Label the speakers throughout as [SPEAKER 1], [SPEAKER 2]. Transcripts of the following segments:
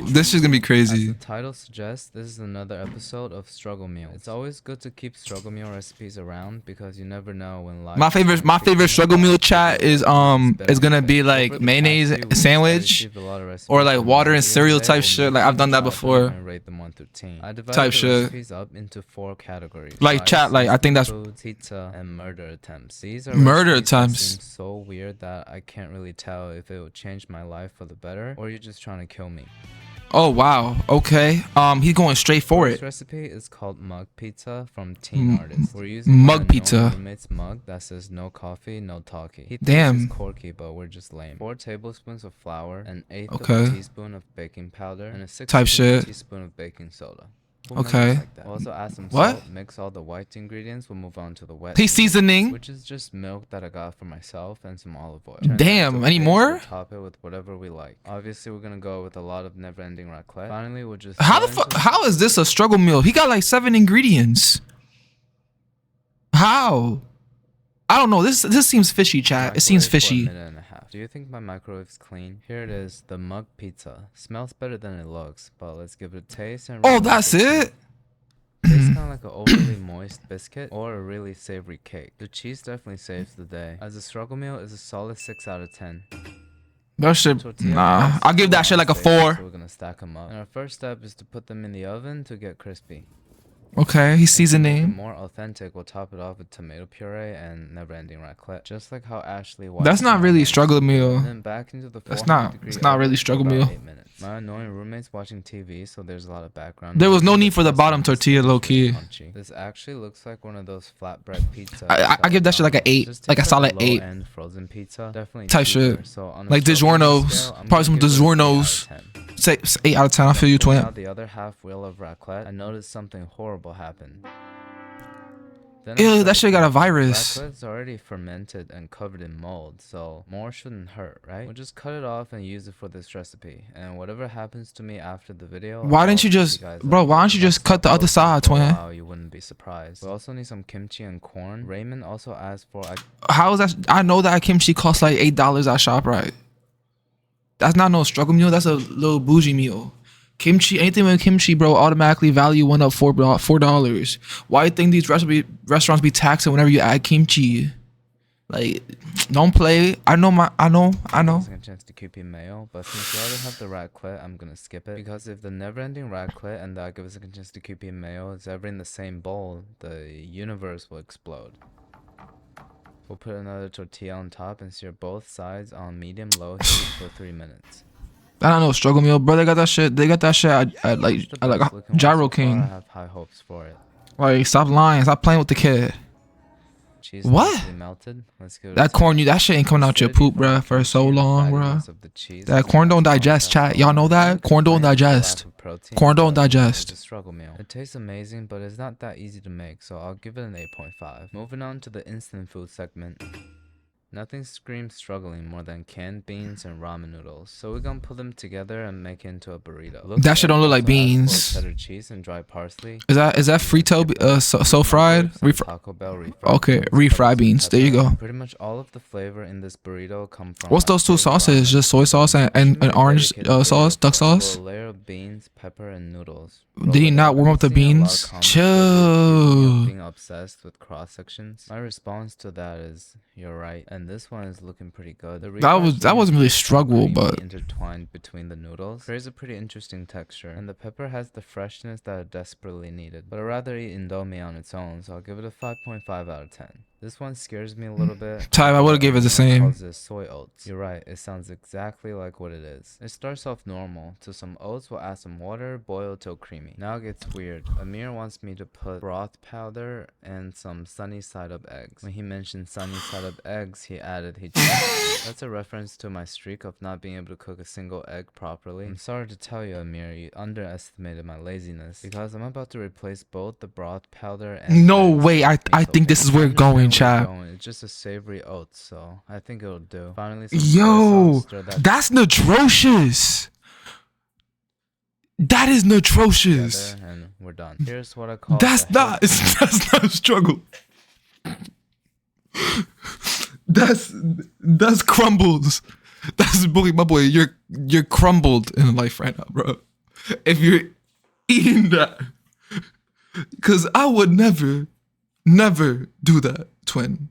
[SPEAKER 1] This is gonna be
[SPEAKER 2] As
[SPEAKER 1] crazy.
[SPEAKER 2] the title suggests, this is another episode of struggle meals. It's always good to keep struggle meal recipes around because you never know when life.
[SPEAKER 1] My favorite struggle meal chat is gonna be like mayonnaise sandwich or like water and cereal type shit. Like I've done that before.
[SPEAKER 2] And rate them 1 through 10. I divided
[SPEAKER 1] Type
[SPEAKER 2] the
[SPEAKER 1] shit.
[SPEAKER 2] recipes up into 4 categories.
[SPEAKER 1] Like chat, like I think that's
[SPEAKER 2] Food, pizza, and murder attempts. These are
[SPEAKER 1] murder
[SPEAKER 2] recipes that
[SPEAKER 1] attempts.
[SPEAKER 2] seem so weird that I can't really tell if it will change my life for the better or you're just trying to kill me.
[SPEAKER 1] Oh wow. Okay. He's going straight for
[SPEAKER 2] This
[SPEAKER 1] it.
[SPEAKER 2] recipe is called mug pizza from Teen Artist. We're using
[SPEAKER 1] Mug
[SPEAKER 2] my
[SPEAKER 1] pizza.
[SPEAKER 2] annoying roommate's mug that says no coffee, no talkie. He thinks
[SPEAKER 1] Damn.
[SPEAKER 2] it's quirky, but we're just lame. 4 tablespoons of flour, an eighth of
[SPEAKER 1] Okay.
[SPEAKER 2] a teaspoon of baking powder, and a 1/6
[SPEAKER 1] Type shit.
[SPEAKER 2] teaspoon of baking soda.
[SPEAKER 1] Okay.
[SPEAKER 2] Like that. We'll also add some
[SPEAKER 1] What?
[SPEAKER 2] salt, mix all the white ingredients, we'll move on to the wet
[SPEAKER 1] He's seasoning.
[SPEAKER 2] which is just milk that I got for myself and some olive oil.
[SPEAKER 1] Damn, any more?
[SPEAKER 2] Top it with whatever we like. Obviously, we're gonna go with a lot of never-ending raclette. Finally, we'll just
[SPEAKER 1] How is this a struggle meal? He got like 7 ingredients. How? I don't know. This seems fishy, chat. It seems fishy.
[SPEAKER 2] Do you think my microwave's clean? Here it is, the mug pizza. Smells better than it looks, but let's give it a taste and
[SPEAKER 1] Oh, that's it?
[SPEAKER 2] Tastes kind of like an overly moist biscuit or a really savory cake. The cheese definitely saves the day. As a struggle meal, it's a solid 6 out of 10.
[SPEAKER 1] That shit, nah. I'll give that shit like a 4.
[SPEAKER 2] So we're gonna stack them up. And our first step is to put them in the oven to get crispy.
[SPEAKER 1] Okay, he's
[SPEAKER 2] To make it
[SPEAKER 1] seasoning.
[SPEAKER 2] more authentic, we'll top it off with tomato puree and never-ending raclette, just like how Ashley watched.
[SPEAKER 1] That's not really a struggle meal.
[SPEAKER 2] And then back into the
[SPEAKER 1] It's not really struggle meal.
[SPEAKER 2] 8 minutes. My annoying roommate's watching TV, so there's a lot of background.
[SPEAKER 1] There was no
[SPEAKER 2] noise.
[SPEAKER 1] need for the bottom tortilla, low key.
[SPEAKER 2] Crunchy. This actually looks like one of those flatbread pizzas.
[SPEAKER 1] I give that shit like a 8,
[SPEAKER 2] Just
[SPEAKER 1] like a
[SPEAKER 2] tastes
[SPEAKER 1] solid
[SPEAKER 2] low
[SPEAKER 1] 8.
[SPEAKER 2] end frozen pizza. Definitely
[SPEAKER 1] Type
[SPEAKER 2] cheaper,
[SPEAKER 1] shit.
[SPEAKER 2] so on a
[SPEAKER 1] Like
[SPEAKER 2] struggle meal
[SPEAKER 1] DiGiorno's.
[SPEAKER 2] scale, I'm
[SPEAKER 1] Probably some
[SPEAKER 2] gonna give it a 3 out of
[SPEAKER 1] DiGiorno's.
[SPEAKER 2] 10.
[SPEAKER 1] Say 8 out of 10. I feel you, twin.
[SPEAKER 2] Now the other half wheel of raclette, I noticed something horrible happen. Then
[SPEAKER 1] Ew, that shit got a virus.
[SPEAKER 2] Raclette's already fermented and covered in mold, so more shouldn't hurt, right? We'll just cut it off and use it for this recipe. And whatever happens to me after the video,
[SPEAKER 1] Why didn't you just, bro? Why don't you just cut the other side, twin?
[SPEAKER 2] Wow, you wouldn't be surprised. We also need some kimchi and corn. Raymond also asked for.
[SPEAKER 1] How is that? I know that kimchi costs like $8 at ShopRite. That's not no struggle meal. That's a little bougie meal. Kimchi, anything with kimchi, bro, automatically value went up $4. Why you think these restaurants be taxing whenever you add kimchi? Like, don't play. I know.
[SPEAKER 2] Second chance to keep your mayo, but since you already have the raclette, I'm gonna skip it because if the never-ending raclette and the I give a second chance to keep your mayo is ever in the same bowl, the universe will explode. We'll put another tortilla on top and sear both sides on medium-low heat for 3 minutes.
[SPEAKER 1] I don't know struggle meal, bro. They got that shit. They got that shit at like Gyro King.
[SPEAKER 2] I have high hopes for it.
[SPEAKER 1] Like, stop lying. Stop playing with the kid.
[SPEAKER 2] Cheese
[SPEAKER 1] What?
[SPEAKER 2] melted. Let's give it
[SPEAKER 1] That corn, that shit ain't coming out your poop, bro, for so long, bro. That corn don't digest, chat. Y'all know that? Corn don't digest. Corn don't digest.
[SPEAKER 2] It's a struggle meal. It tastes amazing, but it's not that easy to make, so I'll give it an 8.5. Moving on to the instant food segment. Nothing screams struggling more than canned beans and ramen noodles, so we're gonna put them together and make it into a burrito.
[SPEAKER 1] That shit don't look like beans.
[SPEAKER 2] Cheddar cheese and dry parsley.
[SPEAKER 1] Is that frito so fried?
[SPEAKER 2] Taco Bell refried.
[SPEAKER 1] Okay, refried beans. There you go.
[SPEAKER 2] Pretty much all of the flavor in this burrito come from.
[SPEAKER 1] What's those 2 sauces? Just soy sauce and orange sauce, duck sauce?
[SPEAKER 2] A layer of beans, pepper, and noodles.
[SPEAKER 1] Did he not warm up the beans? Chill.
[SPEAKER 2] Being obsessed with cross sections. My response to that is, you're right, and this one is looking pretty good.
[SPEAKER 1] That wasn't really struggle, but
[SPEAKER 2] intertwined between the noodles creates a pretty interesting texture, and the pepper has the freshness that I desperately needed. But I'd rather eat Indomie on its own, so I'll give it a 5.5 out of 10. This one scares me a little bit.
[SPEAKER 1] Type, I would've gave it the same.
[SPEAKER 2] Calls this soy oats. You're right, it sounds exactly like what it is. It starts off normal. To some oats, we'll add some water, boil till creamy. Now it gets weird. Amir wants me to put broth powder and some sunny side up eggs. When he mentioned sunny side up eggs, he added he cheated. That's a reference to my streak of not being able to cook a single egg properly. I'm sorry to tell you, Amir, you underestimated my laziness because I'm about to replace both the broth powder and
[SPEAKER 1] no way. I think this is where it's going, chat.
[SPEAKER 2] It's just a savory oats, so I think it'll do. Finally,
[SPEAKER 1] yo, that's atrocious. That is atrocious.
[SPEAKER 2] And we're done. Here's what I call.
[SPEAKER 1] That's not a struggle. That's crumbles. That's boy, my boy. You're crumbled in life right now, bro. If you're eating that, because I would never, never do that, twin.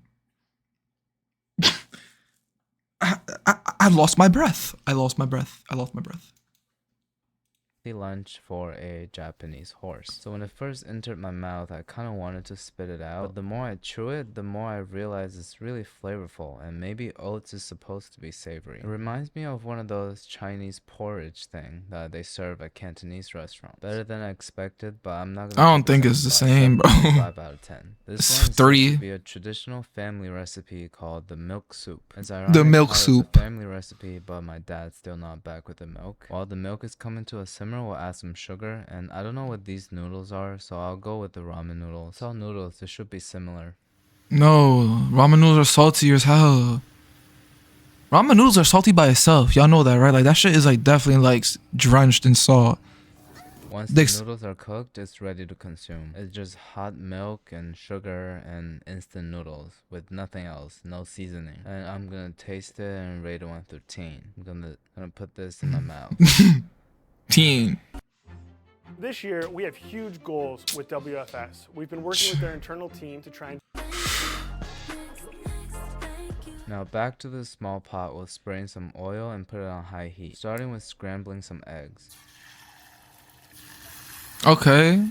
[SPEAKER 1] I lost my breath. I lost my breath. I lost my breath.
[SPEAKER 2] Lunch for a Japanese horse. So when it first entered my mouth, I kind of wanted to spit it out, but the more I chew it, the more I realize it's really flavorful, and maybe oats is supposed to be savory. It reminds me of one of those Chinese porridge thing that they serve at Cantonese restaurants. Better than I expected, but I'm not gonna.
[SPEAKER 1] I don't think it's the same, bro.
[SPEAKER 2] 5 out of 10. This
[SPEAKER 1] It's
[SPEAKER 2] one seems
[SPEAKER 1] 3.
[SPEAKER 2] to be a traditional family recipe called the milk soup. It's
[SPEAKER 1] The milk
[SPEAKER 2] how it's
[SPEAKER 1] soup.
[SPEAKER 2] a family recipe, but my dad's still not back with the milk. While the milk is coming to a simmer, we'll add some sugar, and I don't know what these noodles are, so I'll go with the ramen noodles. It's all noodles, they should be similar.
[SPEAKER 1] No, ramen noodles are salty as hell. Ramen noodles are salty by itself. Y'all know that, right? Like that shit is like definitely like drenched in salt.
[SPEAKER 2] Once the noodles are cooked, it's ready to consume. It's just hot milk and sugar and instant noodles with nothing else, no seasoning. And I'm gonna taste it and rate it 1 through 10. I'm gonna put this in my mouth.
[SPEAKER 1] Teen.
[SPEAKER 3] This year, we have huge goals with WFS. We've been working with their internal team to try and...
[SPEAKER 2] Now back to the small pot, we'll spray in some oil and put it on high heat, starting with scrambling some eggs.
[SPEAKER 1] Okay.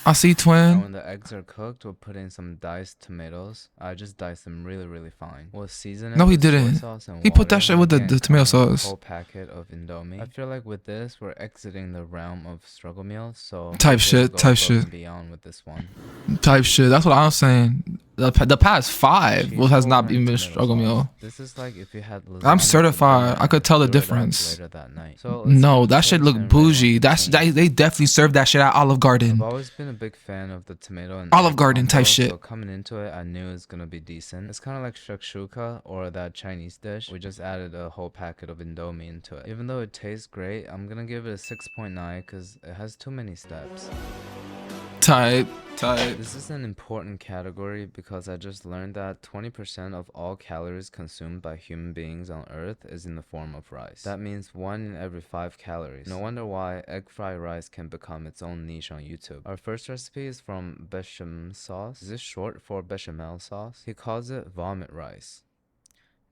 [SPEAKER 1] I see,
[SPEAKER 2] Now
[SPEAKER 1] twin.
[SPEAKER 2] when the eggs are cooked, we'll put in some diced tomatoes. I just diced them really fine. We'll season it
[SPEAKER 1] No, he
[SPEAKER 2] with soy
[SPEAKER 1] didn't.
[SPEAKER 2] sauce and
[SPEAKER 1] He put that
[SPEAKER 2] water,
[SPEAKER 1] shit with
[SPEAKER 2] and
[SPEAKER 1] the tomato sauce.
[SPEAKER 2] a whole packet of Indomie. I feel like with this, we're exiting the realm of struggle meals, so
[SPEAKER 1] Type
[SPEAKER 2] we'll
[SPEAKER 1] shit,
[SPEAKER 2] go
[SPEAKER 1] type
[SPEAKER 2] above
[SPEAKER 1] shit.
[SPEAKER 2] and beyond with this one.
[SPEAKER 1] Type shit. That's what I'm saying. The past 5
[SPEAKER 2] Cheese
[SPEAKER 1] has not
[SPEAKER 2] roll
[SPEAKER 1] even
[SPEAKER 2] and
[SPEAKER 1] been a
[SPEAKER 2] tomato
[SPEAKER 1] struggle
[SPEAKER 2] sauce.
[SPEAKER 1] meal.
[SPEAKER 2] This is like if you had
[SPEAKER 1] I'm
[SPEAKER 2] lasagna for
[SPEAKER 1] certified.
[SPEAKER 2] dinner
[SPEAKER 1] I could tell the
[SPEAKER 2] and threw it out
[SPEAKER 1] difference.
[SPEAKER 2] later that night. So let's
[SPEAKER 1] No,
[SPEAKER 2] give it a
[SPEAKER 1] that shit
[SPEAKER 2] taste
[SPEAKER 1] look
[SPEAKER 2] and rate it 1
[SPEAKER 1] bougie.
[SPEAKER 2] through 10.
[SPEAKER 1] They definitely served that shit at Olive
[SPEAKER 2] I've
[SPEAKER 1] Garden.
[SPEAKER 2] always been a big fan of the tomato and
[SPEAKER 1] Olive
[SPEAKER 2] egg
[SPEAKER 1] Garden type
[SPEAKER 2] combo,
[SPEAKER 1] shit.
[SPEAKER 2] so coming into it, I knew it was gonna be decent. It's kind of like shakshuka or that Chinese dish. We just added a whole packet of Indomie into it. Even though it tastes great, I'm gonna give it a 6.9 because it has too many steps.
[SPEAKER 1] Type.
[SPEAKER 2] This is an important category because I just learned that 20% of all calories consumed by human beings on Earth is in the form of rice. That means 1 in every 5 calories. No wonder why egg fried rice can become its own niche on YouTube. Our first recipe is from bechamel sauce. Is this short for bechamel sauce? He calls it vomit rice.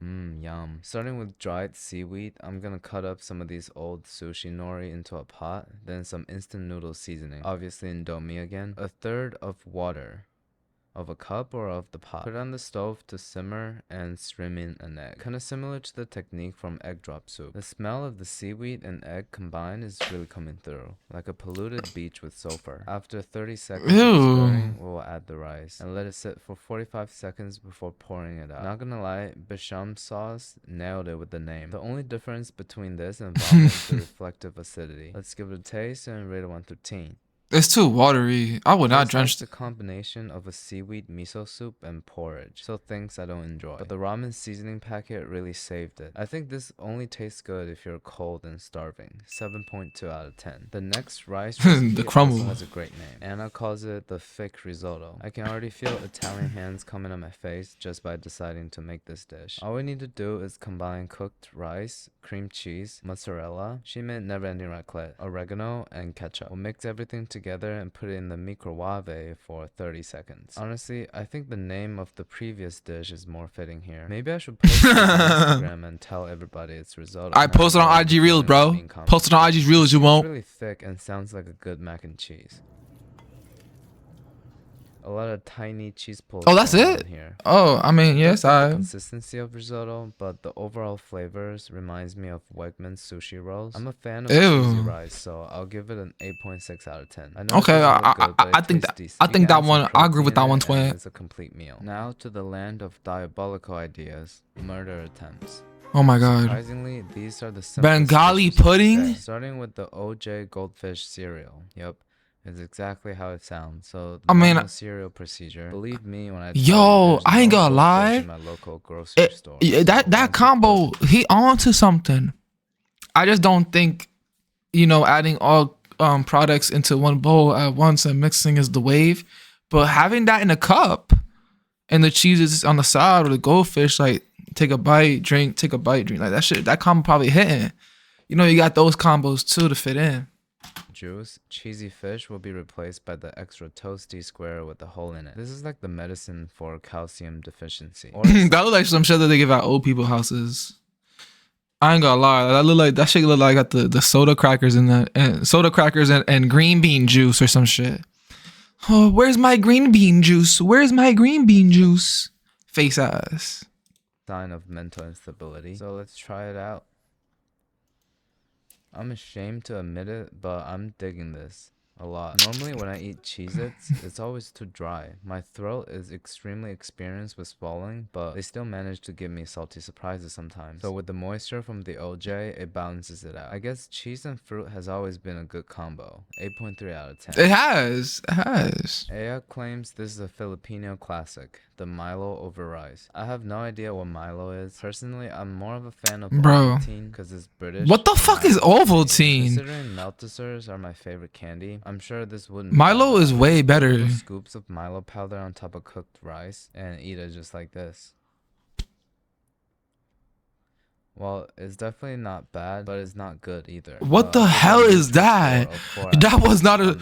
[SPEAKER 2] Yum. Starting with dried seaweed, I'm gonna cut up some of these old sushi nori into a pot, then some instant noodle seasoning, obviously Indomie again, a third of water, of a cup or of the pot. Put it on the stove to simmer and stream in an egg. Kinda similar to the technique from egg drop soup. The smell of the seaweed and egg combined is really coming through, like a polluted beach with sulfur. After 30 seconds of stirring, we'll add the rice and let it sit for 45 seconds before pouring it out. Not gonna lie, bechamel sauce nailed it with the name. The only difference between this and vomit is the reflective acidity. Let's give it a taste and rate it 1 through 10.
[SPEAKER 1] It's too watery. I would not
[SPEAKER 2] It's
[SPEAKER 1] drench.
[SPEAKER 2] like the combination of a seaweed miso soup and porridge, so things I don't enjoy. But the ramen seasoning packet really saved it. I think this only tastes good if you're cold and starving. 7.2 out of 10. The next rice recipe
[SPEAKER 1] The crumble.
[SPEAKER 2] also has a great name. Anna calls it the thick risotto. I can already feel Italian hands coming on my face just by deciding to make this dish. All we need to do is combine cooked rice, cream cheese, mozzarella, she meant never-ending raclette, oregano, and ketchup. We'll mix everything together and put it in the microwave for 30 seconds. Honestly, I think the name of the previous dish is more fitting here. Maybe I should post it on Instagram and tell everybody it's risotto.
[SPEAKER 1] I posted on IG Reels, bro. Posted on IG Reels, you
[SPEAKER 2] It's
[SPEAKER 1] won't.
[SPEAKER 2] really thick and sounds like a good mac and cheese. A lot of tiny cheese pulls.
[SPEAKER 1] Oh, that's
[SPEAKER 2] going on
[SPEAKER 1] it?
[SPEAKER 2] here.
[SPEAKER 1] Oh, I mean, yes,
[SPEAKER 2] It's like the
[SPEAKER 1] I.
[SPEAKER 2] consistency of risotto, but the overall flavors reminds me of Wegmans sushi rolls. I'm a fan of
[SPEAKER 1] Ew.
[SPEAKER 2] cheesy rice, so I'll give it an 8.6 out of 10. I know it
[SPEAKER 1] Okay,
[SPEAKER 2] doesn't look good, but
[SPEAKER 1] I
[SPEAKER 2] it
[SPEAKER 1] think
[SPEAKER 2] tastes
[SPEAKER 1] that
[SPEAKER 2] decent.
[SPEAKER 1] I
[SPEAKER 2] You
[SPEAKER 1] think
[SPEAKER 2] can
[SPEAKER 1] that
[SPEAKER 2] add some
[SPEAKER 1] one. I agree with
[SPEAKER 2] protein
[SPEAKER 1] that one,
[SPEAKER 2] in it, and
[SPEAKER 1] twin.
[SPEAKER 2] it's a complete meal. Now to the land of diabolical ideas, murder attempts.
[SPEAKER 1] Oh my god.
[SPEAKER 2] Surprisingly, these are the simplest
[SPEAKER 1] Bengali
[SPEAKER 2] dishes to
[SPEAKER 1] pudding?
[SPEAKER 2] prepare. Starting with the OJ goldfish cereal. Yep. It's exactly how it sounds. So the
[SPEAKER 1] I mean,
[SPEAKER 2] normal cereal procedure. Believe me when I tell
[SPEAKER 1] Yo,
[SPEAKER 2] you there's
[SPEAKER 1] I ain't
[SPEAKER 2] no
[SPEAKER 1] gonna
[SPEAKER 2] goldfish
[SPEAKER 1] lie.
[SPEAKER 2] in my local grocery store.
[SPEAKER 1] That
[SPEAKER 2] So once you
[SPEAKER 1] combo,
[SPEAKER 2] cook-
[SPEAKER 1] he onto something. I just don't think, adding all products into one bowl at once and mixing is the wave. But having that in a cup and the cheese is on the side or the goldfish, like take a bite, drink, take a bite, drink. Like that shit, that combo probably hitting. You know, you got those combos too to fit in.
[SPEAKER 2] Juice, cheesy fish will be replaced by the extra toasty square with a hole in it. This is like the medicine for calcium deficiency. Or
[SPEAKER 1] That look like some shit that they give out old people houses. I ain't gonna lie, that shit look like got the soda crackers in that, and soda crackers and green bean juice or some shit. Oh, where's my green bean juice? Where's my green bean juice? Face ass.
[SPEAKER 2] sign of mental instability. So let's try it out. I'm ashamed to admit it, but I'm digging this a lot. Normally when I eat Cheez-Its, it's always too dry. My throat is extremely experienced with swallowing, but they still manage to give me salty surprises sometimes. So with the moisture from the OJ, it balances it out. I guess cheese and fruit has always been a good combo. 8.3 out of 10.
[SPEAKER 1] It has.
[SPEAKER 2] Aya claims this is a Filipino classic, the Milo over rice. I have no idea what Milo is. Personally, I'm more of a fan of Ovaltine because it's British.
[SPEAKER 1] What the fuck is Ovaltine?
[SPEAKER 2] Considering Maltesers are my favorite candy, I'm sure this wouldn't.
[SPEAKER 1] Milo is way better.
[SPEAKER 2] Scoops of Milo powder on top of cooked rice and eat it just like this. Well, it's definitely not bad, but it's not good either.
[SPEAKER 1] What the hell is that? That was not a.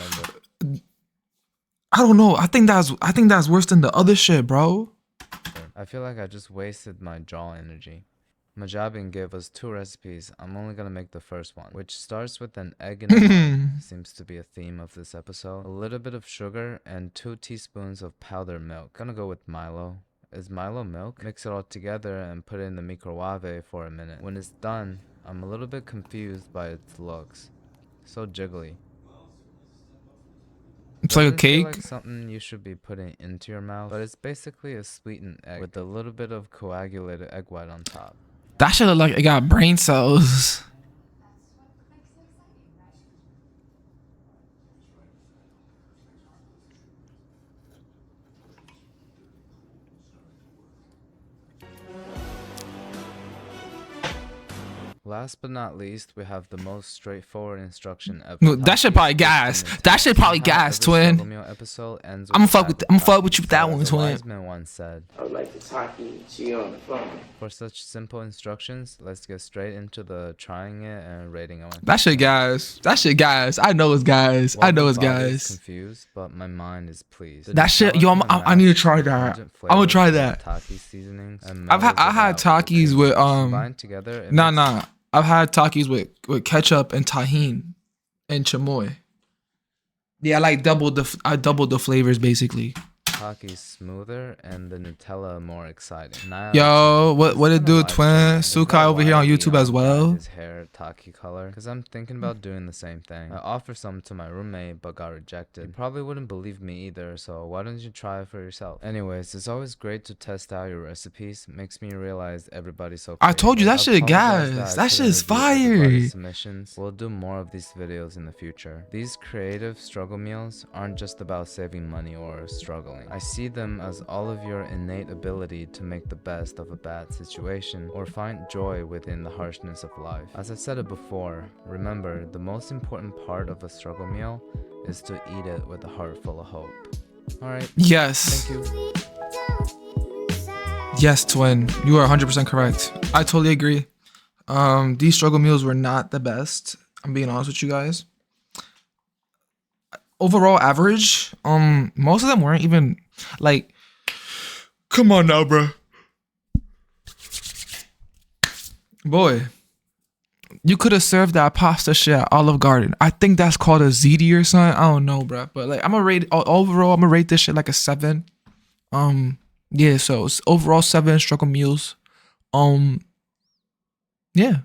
[SPEAKER 1] I don't know. I think that's worse than the other shit, bro.
[SPEAKER 2] I feel like I just wasted my jaw energy. Majabin gave us 2 recipes. I'm only gonna make the first one, which starts with an egg and a milk. Seems to be a theme of this episode. A little bit of sugar and 2 teaspoons of powdered milk. Gonna go with Milo. Is Milo milk? Mix it all together and put it in the microwave for a minute. When it's done, I'm a little bit confused by its looks. So jiggly.
[SPEAKER 1] It's like a
[SPEAKER 2] Doesn't feel
[SPEAKER 1] cake.
[SPEAKER 2] like something you should be putting into your mouth, but it's basically a sweetened egg with a little bit of coagulated egg white on top.
[SPEAKER 1] That shit look like it got brain cells.
[SPEAKER 2] Last but not least, we have the most straightforward instruction ever.
[SPEAKER 1] No, that shit probably gas. That shit probably gas, twin. I'm fuck with you with that one, twin.
[SPEAKER 2] Wise man once said,
[SPEAKER 4] I would like to talk to you on the phone.
[SPEAKER 2] for such simple instructions, let's get straight into the trying it and rating it.
[SPEAKER 1] That shit guys. That shit guys. I know it's guys. I know it's guys.
[SPEAKER 2] Confused, but my mind is pleased.
[SPEAKER 1] That shit, yo, I need to try that. I'm gonna try that.
[SPEAKER 2] Taki seasonings and
[SPEAKER 1] I had Takis with
[SPEAKER 2] combined together.
[SPEAKER 1] Nah. I've had Takis with ketchup and tahini and chamoy. Yeah, I doubled the flavors basically.
[SPEAKER 2] Taki smoother and the Nutella more exciting.
[SPEAKER 1] Yo, what it do, twin? Sukai over here on YouTube as well.
[SPEAKER 2] His hair Taki color, because I'm thinking about doing the same thing. I offered some to my roommate but got rejected. You probably wouldn't believe me either, so why don't you try it for yourself? Anyways, it's always great to test out your recipes. Makes me realize everybody's so.
[SPEAKER 1] I told you that shit, guys. That shit is fire.
[SPEAKER 2] Submissions. We'll do more of these videos in the future. These creative struggle meals aren't just about saving money or struggling. I see them as all of your innate ability to make the best of a bad situation or find joy within the harshness of life. As I said it before, remember, the most important part of a struggle meal is to eat it with a heart full of hope. Alright.
[SPEAKER 1] Yes.
[SPEAKER 2] Thank you.
[SPEAKER 1] Yes, twin. You are 100% correct. I totally agree. These struggle meals were not the best. I'm being honest with you guys. Overall average, most of them weren't even like, come on now, bro. Boy, you could have served that pasta shit at Olive Garden. I think that's called a ziti or something. I don't know, bro. But like, I'm gonna rate this shit like a 7. Yeah, so it's overall 7 struggle meals. Yeah.